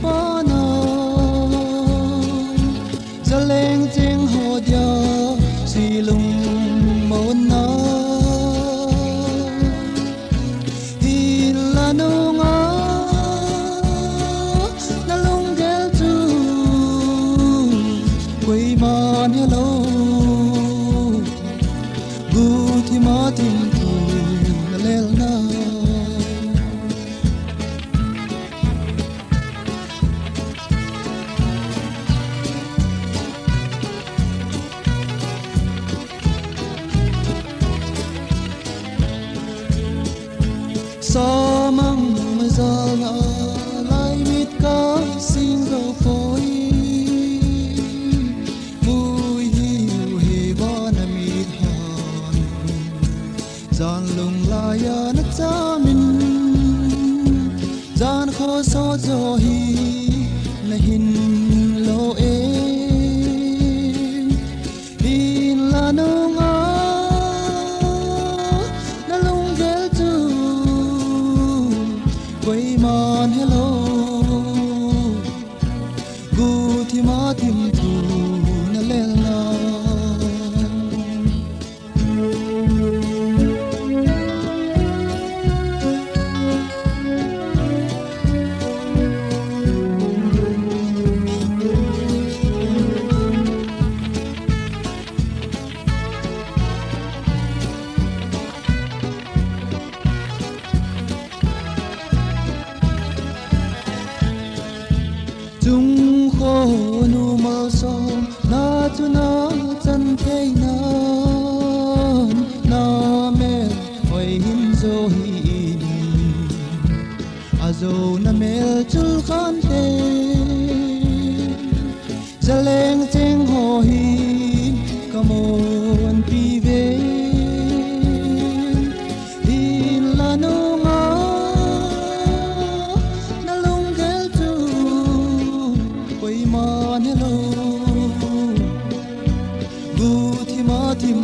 pa na za leng cheng ho dia si lung mon na hi la no nga na lung gel tu quay man hello gu thi ma tim tu na lel na sa mang mazal na lai mit ka singo poi mui hiu he ba na mit han zan lung la ya na cha min zan kho so zo hi na hin lo e hin la no nga na lung gel tu quay man hello gu thi ma tim tu na lel na chung kho nu ma so na tu na chan thei na na me hoi hin zo hi ni a zo na mel chul khan te zaleng cheng ho hi kamon pi ve in la no ma na lung gel tu quay man hello gu thi ma tim